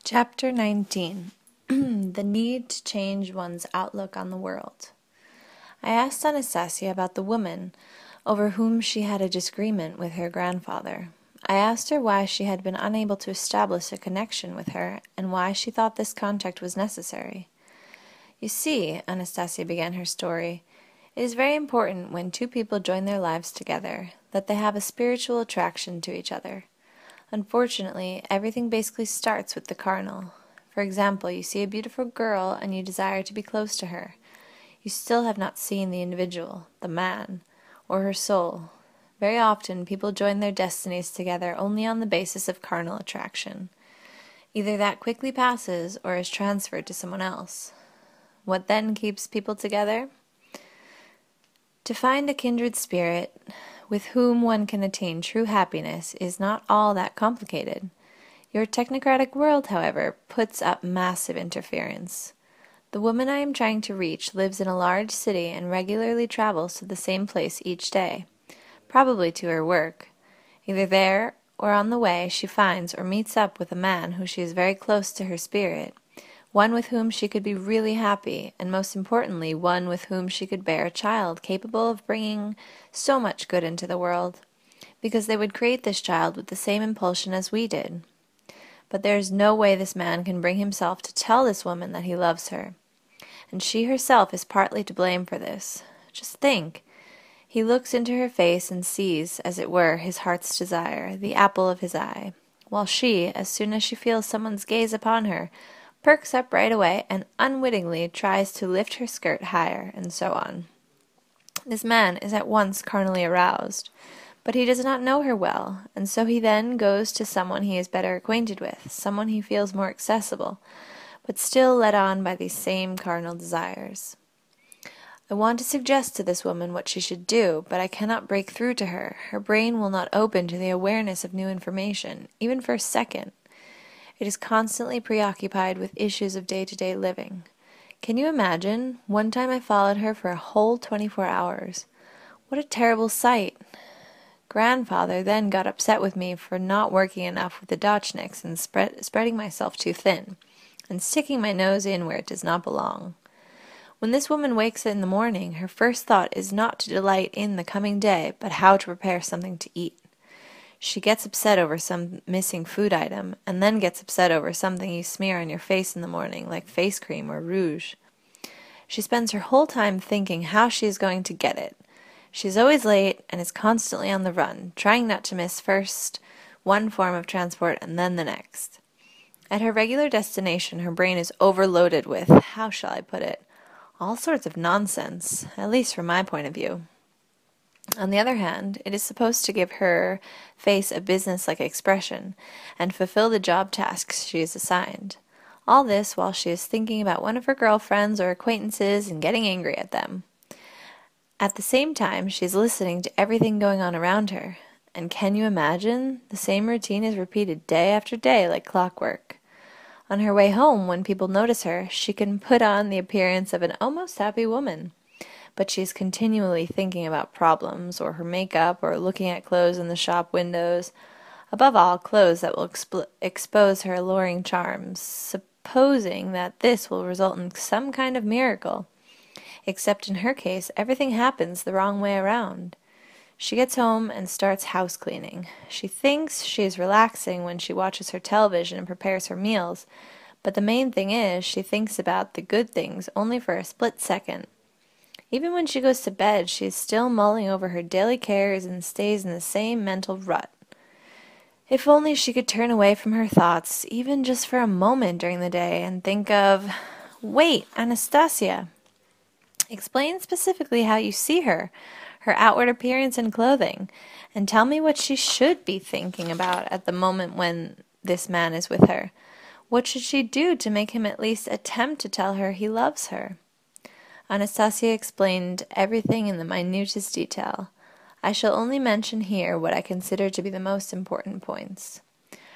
Chapter 19 The Need to Change One's Outlook on the World. I asked Anastasia about the woman over whom she had a disagreement with her grandfather. I asked her why she had been unable to establish a connection with her and why she thought this contact was necessary. You see, Anastasia began her story, it is very important when two people join their lives together that they have a spiritual attraction to each other. Unfortunately, everything basically starts with the carnal. For example, you see a beautiful girl and you desire to be close to her. You still have not seen the individual, the man, or her soul. Very often, people join their destinies together only on the basis of carnal attraction. Either that quickly passes or is transferred to someone else. What then keeps people together? To find a kindred spirit with whom one can attain true happiness is not all that complicated. Your technocratic world, however, puts up massive interference. The woman I am trying to reach lives in a large city and regularly travels to the same place each day, probably to her work. Either there or on the way she finds or meets up with a man who she is very close to her spirit, one with whom she could be really happy, and most importantly, one with whom she could bear a child capable of bringing so much good into the world, because they would create this child with the same impulsion as we did. But there is no way this man can bring himself to tell this woman that he loves her, and she herself is partly to blame for this. Just think. He looks into her face and sees, as it were, his heart's desire, the apple of his eye, while she, as soon as she feels someone's gaze upon her, perks up right away and unwittingly tries to lift her skirt higher, and so on. This man is at once carnally aroused, but he does not know her well, and so he then goes to someone he is better acquainted with, someone he feels more accessible, but still led on by these same carnal desires. I want to suggest to this woman what she should do, but I cannot break through to her. Her brain will not open to the awareness of new information, even for a second. It is constantly preoccupied with issues of day-to-day living. Can you imagine? One time I followed her for a whole 24 hours. What a terrible sight! Grandfather then got upset with me for not working enough with the Dachniks and spreading myself too thin, and sticking my nose in where it does not belong. When this woman wakes in the morning, her first thought is not to delight in the coming day, but how to prepare something to eat. She gets upset over some missing food item, and then gets upset over something you smear on your face in the morning, like face cream or rouge. She spends her whole time thinking how she is going to get it. She is always late, and is constantly on the run, trying not to miss first one form of transport and then the next. At her regular destination, her brain is overloaded with, how shall I put it, all sorts of nonsense, at least from my point of view. On the other hand, it is supposed to give her face a business-like expression, and fulfill the job tasks she is assigned. All this while she is thinking about one of her girlfriends or acquaintances and getting angry at them. At the same time, she is listening to everything going on around her, and can you imagine? The same routine is repeated day after day like clockwork. On her way home, when people notice her, she can put on the appearance of an almost happy woman. But she is continually thinking about problems, or her makeup, or looking at clothes in the shop windows. Above all, clothes that will expose her alluring charms, supposing that this will result in some kind of miracle. Except in her case, everything happens the wrong way around. She gets home and starts house cleaning. She thinks she is relaxing when she watches her television and prepares her meals, but the main thing is she thinks about the good things only for a split second. Even when she goes to bed, she is still mulling over her daily cares and stays in the same mental rut. If only she could turn away from her thoughts, even just for a moment during the day, and think of, wait, Anastasia, explain specifically how you see her outward appearance and clothing, and tell me what she should be thinking about at the moment when this man is with her. What should she do to make him at least attempt to tell her he loves her? Anastasia explained everything in the minutest detail. I shall only mention here what I consider to be the most important points.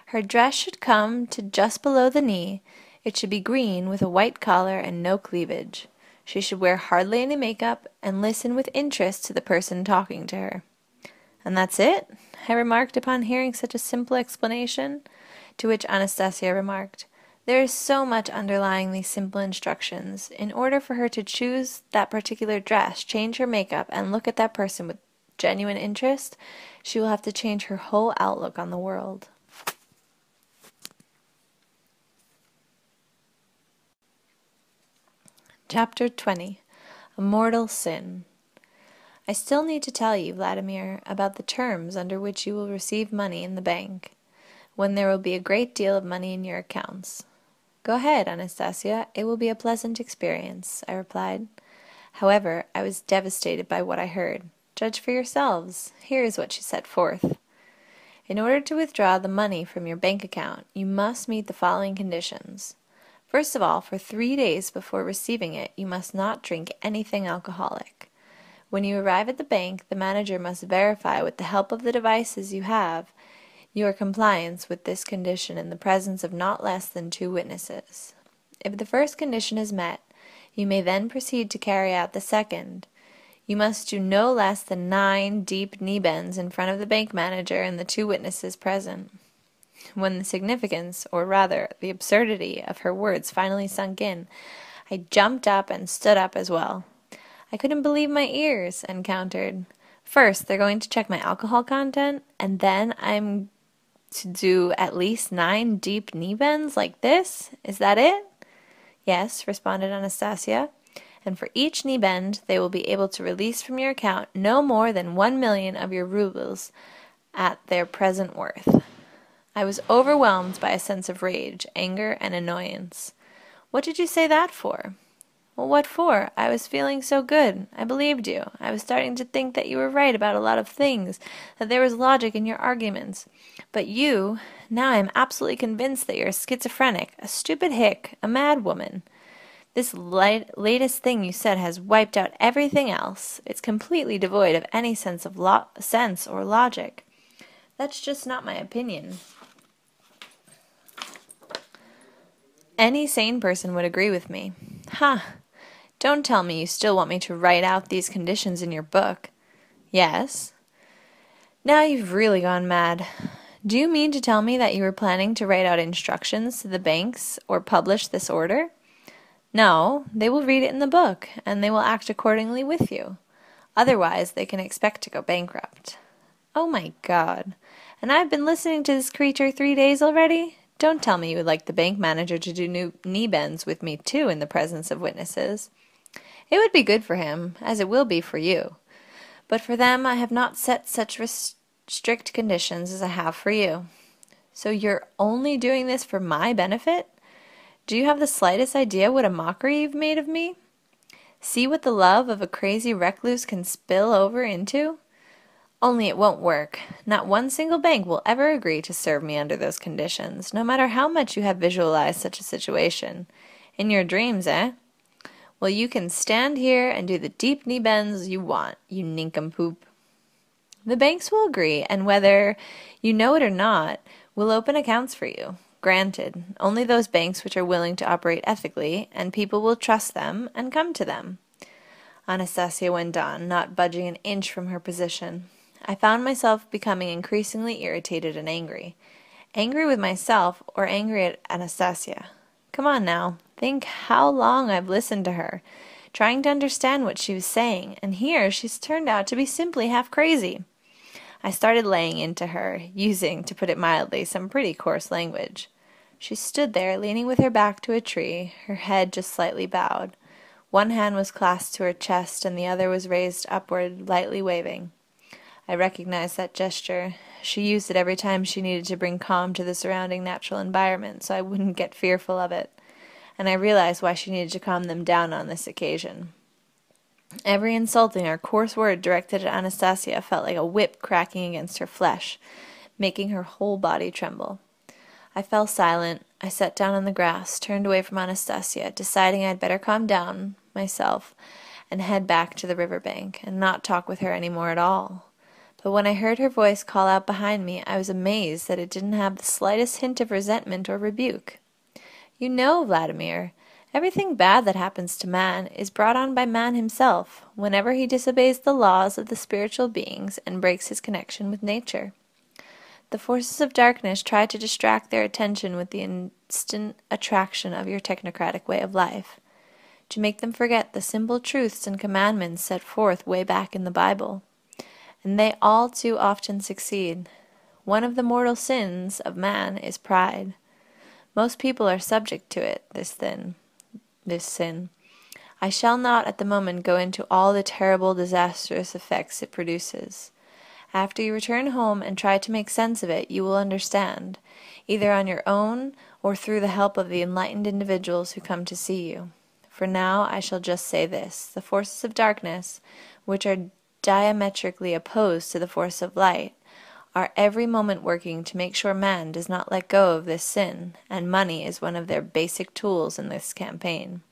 Her dress should come to just below the knee. It should be green with a white collar and no cleavage. She should wear hardly any makeup and listen with interest to the person talking to her. And that's it? I remarked upon hearing such a simple explanation, to which Anastasia remarked, There is so much underlying these simple instructions. In order for her to choose that particular dress, change her makeup, and look at that person with genuine interest, she will have to change her whole outlook on the world. Chapter 20. A Mortal Sin. I still need to tell you, Vladimir, about the terms under which you will receive money in the bank, when there will be a great deal of money in your accounts. Go ahead, Anastasia. It will be a pleasant experience, I replied. However, I was devastated by what I heard. Judge for yourselves. Here is what she set forth. In order to withdraw the money from your bank account, you must meet the following conditions. First of all, for 3 days before receiving it, you must not drink anything alcoholic. When you arrive at the bank, the manager must verify with the help of the devices you have your compliance with this condition in the presence of not less than 2 witnesses. If the first condition is met, you may then proceed to carry out the second. You must do no less than 9 deep knee bends in front of the bank manager and the 2 witnesses present. When the significance, or rather the absurdity, of her words finally sunk in, I jumped up and stood up as well. I couldn't believe my ears, and countered, "First, they're going to check my alcohol content, and then I'm to do at least 9 deep knee bends like this? Is that it?" "Yes," responded Anastasia, "and for each knee bend they will be able to release from your account no more than 1,000,000 of your rubles at their present worth." I was overwhelmed by a sense of rage, anger, and annoyance. "What did you say that for?" "Well, what for? I was feeling so good. I believed you. I was starting to think that you were right about a lot of things, that there was logic in your arguments. But now I am absolutely convinced that you're a schizophrenic, a stupid hick, a mad woman. This latest thing you said has wiped out everything else. It's completely devoid of any sense or logic." "That's just not my opinion. Any sane person would agree with me." "Ha! Don't tell me you still want me to write out these conditions in your book." "Yes." "Now you've really gone mad. Do you mean to tell me that you were planning to write out instructions to the banks or publish this order?" "No, they will read it in the book, and they will act accordingly with you. Otherwise they can expect to go bankrupt." "Oh my God! And I've been listening to this creature 3 days already? Don't tell me you would like the bank manager to do knee bends with me too in the presence of witnesses." "It would be good for him, as it will be for you. But for them I have not set such strict conditions as I have for you." "So you're only doing this for my benefit? Do you have the slightest idea what a mockery you've made of me? See what the love of a crazy recluse can spill over into? Only it won't work. Not one single bank will ever agree to serve me under those conditions, no matter how much you have visualized such a situation. In your dreams, eh? Well, you can stand here and do the deep knee bends you want, you nincompoop. The banks will agree, and whether you know it or not, will open accounts for you. Granted, only those banks which are willing to operate ethically, and people will trust them and come to them." Anastasia went on, not budging an inch from her position. I found myself becoming increasingly irritated and angry. Angry with myself, or angry at Anastasia. Come on now, think how long I've listened to her, trying to understand what she was saying, and here she's turned out to be simply half crazy. I started laying into her, using, to put it mildly, some pretty coarse language. She stood there, leaning with her back to a tree, her head just slightly bowed. One hand was clasped to her chest, and the other was raised upward, lightly waving. I recognized that gesture. She used it every time she needed to bring calm to the surrounding natural environment, so I wouldn't get fearful of it. And I realized why she needed to calm them down on this occasion. Every insulting or coarse word directed at Anastasia felt like a whip cracking against her flesh, making her whole body tremble. I fell silent. I sat down on the grass, turned away from Anastasia, deciding I'd better calm down myself and head back to the river bank, and not talk with her any more at all. But when I heard her voice call out behind me, I was amazed that it didn't have the slightest hint of resentment or rebuke. "You know, Vladimir, everything bad that happens to man is brought on by man himself, whenever he disobeys the laws of the spiritual beings and breaks his connection with nature. The forces of darkness try to distract their attention with the instant attraction of your technocratic way of life, to make them forget the simple truths and commandments set forth way back in the Bible. And they all too often succeed. One of the mortal sins of man is pride. Most people are subject to it, this sin. I shall not at the moment go into all the terrible, disastrous effects it produces. After you return home and try to make sense of it, you will understand, either on your own or through the help of the enlightened individuals who come to see you. For now I shall just say this: the forces of darkness, which are diametrically opposed to the force of light, are every moment working to make sure man does not let go of this sin, and money is one of their basic tools in this campaign.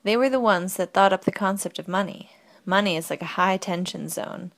They were the ones that thought up the concept of money. Money is like a high-tension zone.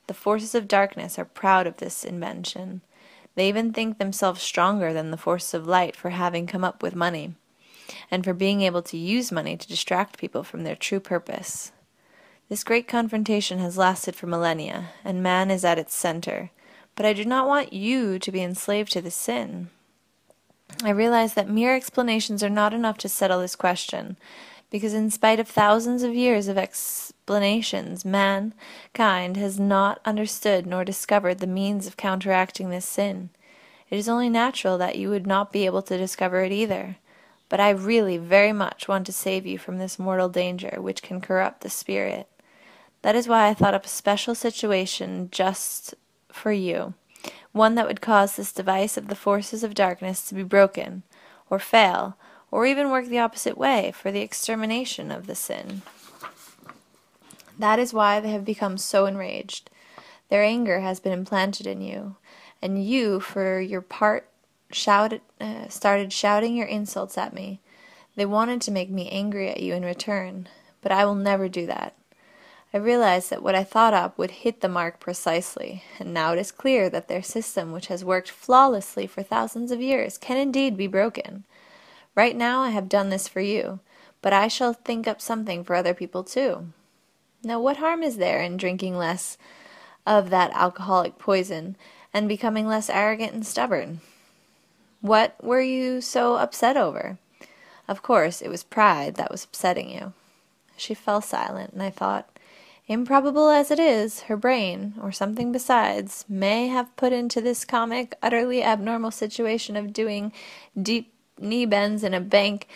The forces of darkness are proud of this invention. They even think themselves stronger than the forces of light for having come up with money, and for being able to use money to distract people from their true purpose. This great confrontation has lasted for millennia, and man is at its center. But I do not want you to be enslaved to this sin. I realize that mere explanations are not enough to settle this question, because in spite of thousands of years of explanations, mankind has not understood nor discovered the means of counteracting this sin. It is only natural that you would not be able to discover it either. But I really very much want to save you from this mortal danger which can corrupt the spirit. That is why I thought up a special situation just for you, one that would cause this device of the forces of darkness to be broken, or fail, or even work the opposite way for the extermination of the sin. That is why they have become so enraged. Their anger has been implanted in you, and you, for your part, started shouting your insults at me. They wanted to make me angry at you in return, but I will never do that. I realized that what I thought up would hit the mark precisely, and now it is clear that their system, which has worked flawlessly for thousands of years, can indeed be broken. Right now I have done this for you, but I shall think up something for other people too. Now what harm is there in drinking less of that alcoholic poison, and becoming less arrogant and stubborn? What were you so upset over? Of course, it was pride that was upsetting you. She fell silent, and I thought, improbable as it is, her brain, or something besides, may have put into this comic, utterly abnormal situation of doing deep knee bends in a bank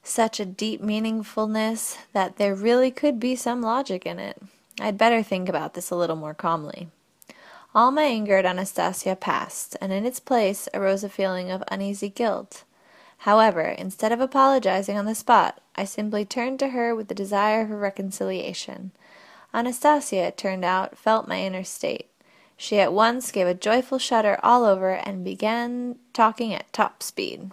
such a deep meaningfulness that there really could be some logic in it. I'd better think about this a little more calmly. All my anger at Anastasia passed, and in its place arose a feeling of uneasy guilt. However, instead of apologizing on the spot, I simply turned to her with the desire for reconciliation. Anastasia, it turned out, felt my inner state. She at once gave a joyful shudder all over and began talking at top speed.